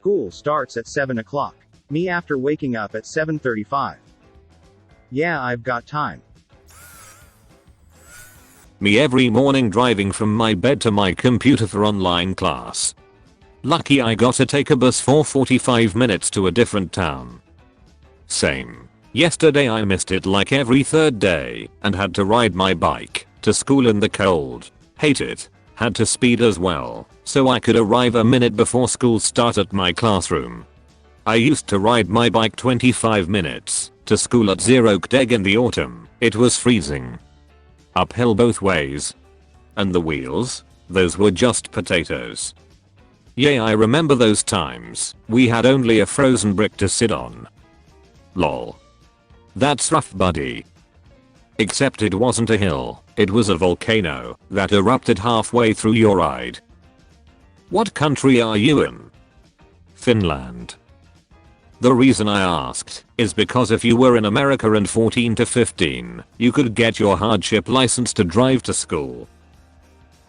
School starts at 7 o'clock. Me after waking up at 7:35. Yeah, I've got time. Me every morning driving from my bed to my computer for online class. Lucky I got to take a bus for 45 minutes to a different town. Same. Yesterday I missed it like every third day and had to ride my bike to school in the cold. Hate it. Had to speed as well so I could arrive a minute before school start at my classroom. I used to ride my bike 25 minutes to school at Zerokdeg in the autumn. It was freezing. Uphill both ways. And the wheels? Those were just potatoes. Yeah, I remember those times. We had only a frozen brick to sit on. Lol. That's rough, buddy. Except it wasn't a hill, it was a volcano that erupted halfway through your ride. What country are you in? Finland. The reason I asked is because if you were in America and 14 to 15, you could get your hardship license to drive to school.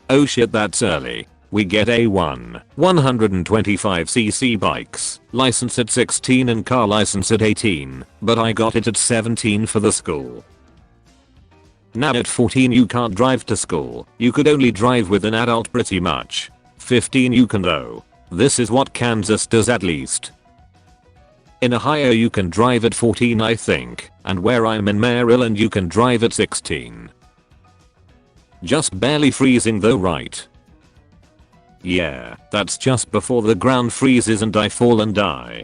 Oh shit, that's early. We get A1, 125cc bikes, license at 16 and car license at 18, but I got it at 17 for the school. Now at 14 you can't drive to school, you could only drive with an adult pretty much. 15 you can though. This is what Kansas does at least. In Ohio you can drive at 14 I think, and where I'm in Maryland you can drive at 16. Just barely freezing though, right? Yeah, that's just before the ground freezes and I fall and die.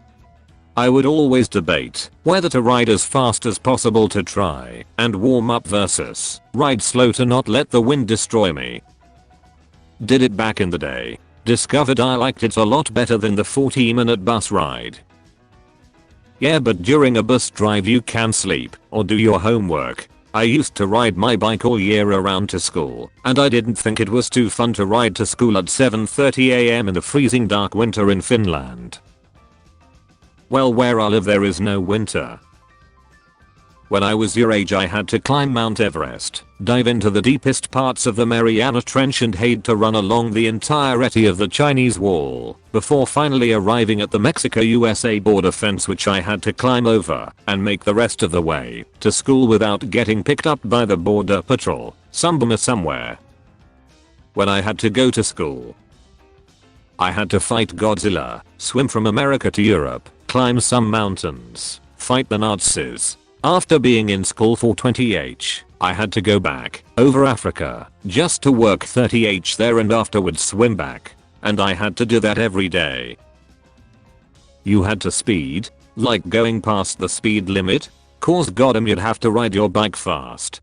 I would always debate whether to ride as fast as possible to try and warm up versus ride slow to not let the wind destroy me. Did it back in the day. Discovered I liked it a lot better than the 40-minute bus ride. Yeah, but during a bus drive you can sleep or do your homework. I used to ride my bike all year around to school, and I didn't think it was too fun to ride to school at 7:30 AM in the freezing dark winter in Finland. Well, where I live there is no winter. When I was your age I had to climb Mount Everest, dive into the deepest parts of the Mariana Trench and had to run along the entirety of the Chinese Wall, before finally arriving at the Mexico-USA border fence which I had to climb over and make the rest of the way to school without getting picked up by the border patrol, somewhere. When I had to go to school, I had to fight Godzilla, swim from America to Europe, climb some mountains, fight the Nazis. After being in school for 20h, I had to go back over Africa just to work 30h there and afterwards swim back. And I had to do that every day. You had to speed? Like going past the speed limit? Cause goddamn you'd have to ride your bike fast.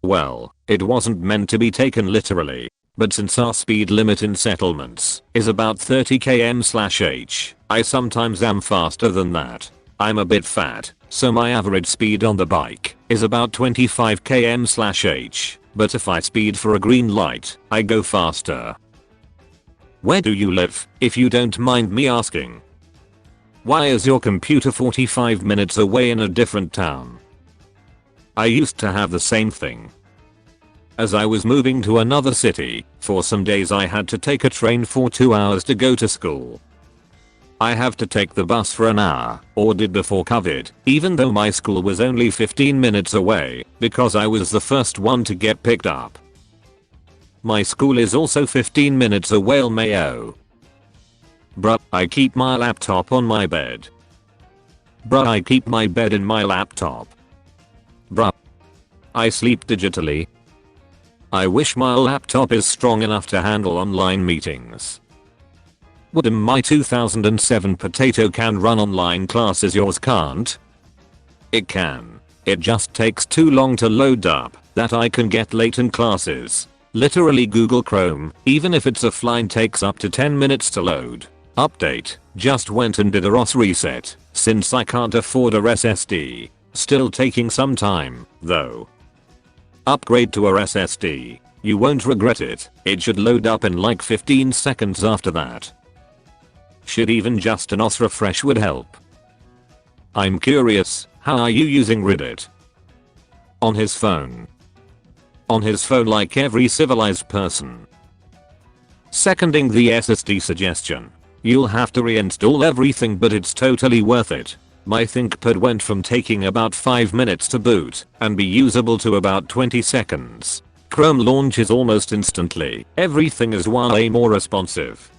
Well, it wasn't meant to be taken literally. But since our speed limit in settlements is about 30 km/h, I sometimes am faster than that. I'm a bit fat, so my average speed on the bike is about 25 km/h, but if I speed for a green light, I go faster. Where do you live, if you don't mind me asking? Why is your computer 45 minutes away in a different town? I used to have the same thing. As I was moving to another city, for some days I had to take a train for 2 hours to go to school. I have to take the bus for an hour, or did before COVID, even though my school was only 15 minutes away, because I was the first one to get picked up. My school is also 15 minutes away, LMAO. Bruh, I keep my laptop on my bed. Bruh, I keep my bed in my laptop. Bruh, I sleep digitally. I wish my laptop is strong enough to handle online meetings. Would my 2007 potato can run online classes? Yours can't? It can. It just takes too long to load up that I can get late in classes. Literally Google Chrome, even if it's offline, takes up to 10 minutes to load. Update, just went and did a ROS reset, since I can't afford a SSD. Still taking some time, though. Upgrade to a SSD. You won't regret it. It should load up in like 15 seconds after that. Shit, even just an OS refresh would help. I'm curious, how are you using Reddit? On his phone. On his phone like every civilized person. Seconding the SSD suggestion. You'll have to reinstall everything, but it's totally worth it. My ThinkPad went from taking about 5 minutes to boot and be usable to about 20 seconds. Chrome launches almost instantly. Everything is way more responsive.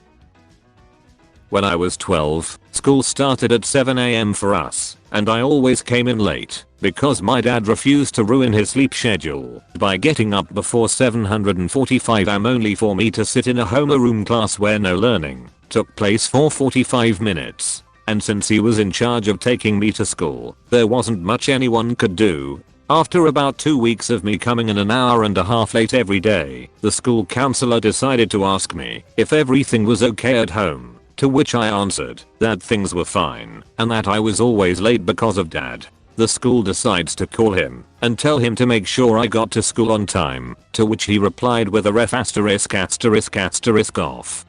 When I was 12, school started at 7 AM for us, and I always came in late because my dad refused to ruin his sleep schedule by getting up before 7:45 am only for me to sit in a homeroom class where no learning took place for 45 minutes. And since he was in charge of taking me to school, there wasn't much anyone could do. After about 2 weeks of me coming in an hour and a half late every day, the school counselor decided to ask me if everything was okay at home, to which I answered that things were fine and that I was always late because of dad. The school decides to call him and tell him to make sure I got to school on time, to which he replied with a ref asterisk asterisk asterisk off.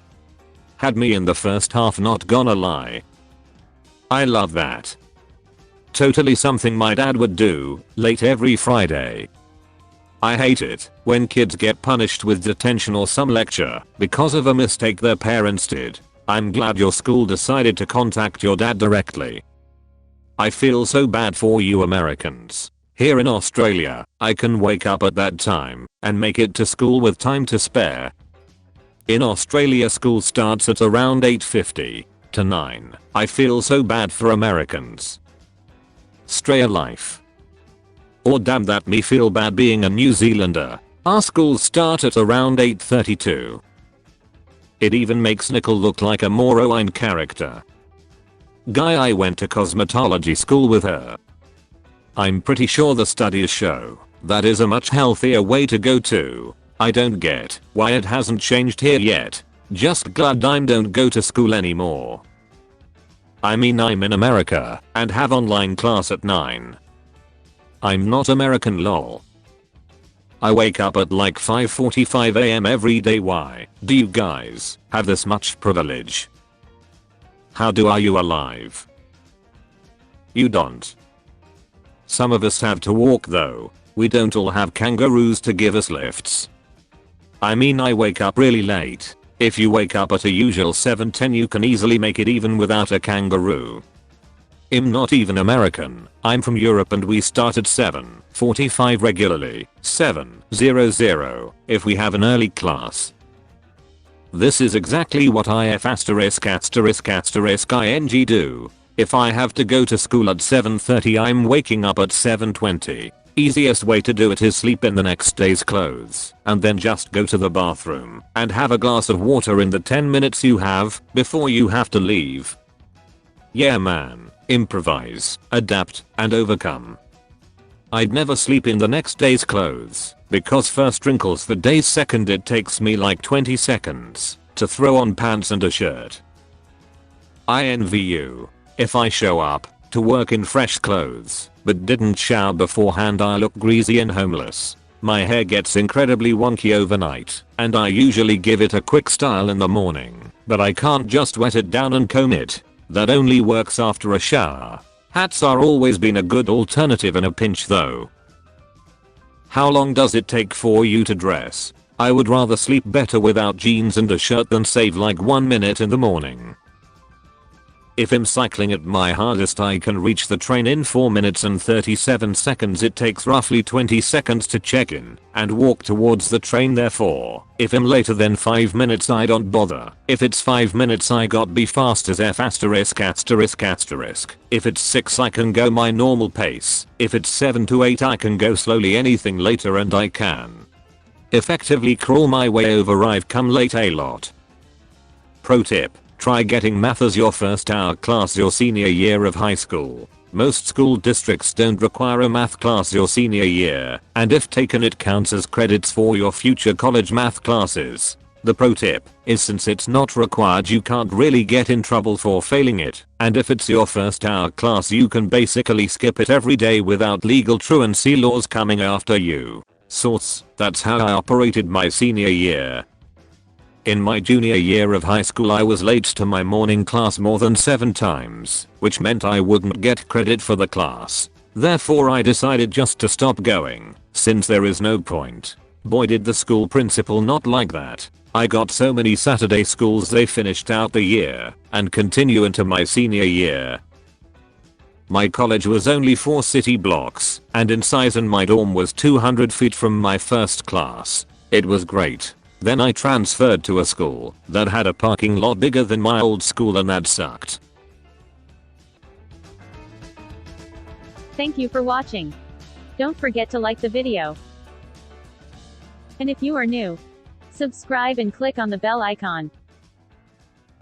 Had me in the first half, not gonna lie. I love that. Totally something my dad would do, late every Friday. I hate it when kids get punished with detention or some lecture because of a mistake their parents did. I'm glad your school decided to contact your dad directly. I feel so bad for you Americans. Here in Australia, I can wake up at that time and make it to school with time to spare. In Australia, school starts at around 8:50 to 9. I feel so bad for Americans. Stray life. Or damn that me feel bad being a New Zealander. Our schools start at around 8:32. It even makes Nicole look like a moron character. Guy, I went to cosmetology school with her. I'm pretty sure the studies show that is a much healthier way to go to. I don't get why it hasn't changed here yet. Just glad I don't go to school anymore. I mean, I'm in America and have online class at 9. I'm not American lol. I wake up at like 5:45 AM every day. Why do you guys have this much privilege? How are you alive? You don't. Some of us have to walk though. We don't all have kangaroos to give us lifts. I mean, I wake up really late. If you wake up at a usual 7:10 you can easily make it even without a kangaroo. I'm not even American. I'm from Europe and we start at 7:45 regularly. 7:00 if we have an early class. This is exactly what IF asterisk asterisk asterisk ing do. If I have to go to school at 7:30 I'm waking up at 7:20. Easiest way to do it is sleep in the next day's clothes and then just go to the bathroom and have a glass of water in the 10 minutes you have before you have to leave. Yeah man, improvise, adapt, and overcome. I'd never sleep in the next day's clothes because first wrinkles the day, second it takes me like 20 seconds to throw on pants and a shirt. I envy you. If I show up to work in fresh clothes but didn't shower beforehand I look greasy and homeless. My hair gets incredibly wonky overnight and I usually give it a quick style in the morning, but I can't just wet it down and comb it. That only works after a shower. Hats are always been a good alternative in a pinch though. How long does it take for you to dress? I would rather sleep better without jeans and a shirt than save like 1 minute in the morning. If I'm cycling at my hardest I can reach the train in 4 minutes and 37 seconds. It takes roughly 20 seconds to check in and walk towards the train, therefore if I'm later than 5 minutes I don't bother. If it's 5 minutes I got be fast as F asterisk asterisk asterisk. If it's 6 I can go my normal pace. If it's 7 to 8 I can go slowly. Anything later and I can effectively crawl my way over. I've come late a lot. Pro tip. Try getting math as your first hour class your senior year of high school. Most school districts don't require a math class your senior year, and if taken it counts as credits for your future college math classes. The pro tip is since it's not required you can't really get in trouble for failing it, and if it's your first hour class you can basically skip it every day without legal truancy laws coming after you. Source, that's how I operated my senior year. In my junior year of high school I was late to my morning class more than 7 times, which meant I wouldn't get credit for the class. Therefore I decided just to stop going, since there is no point. Boy did the school principal not like that. I got so many Saturday schools they finished out the year and continue into my senior year. My college was only 4 city blocks and in size and my dorm was 200 feet from my first class. It was great. Then I transferred to a school that had a parking lot bigger than my old school and that sucked. Thank you for watching. Don't forget to like the video. And if you are new, subscribe and click on the bell icon.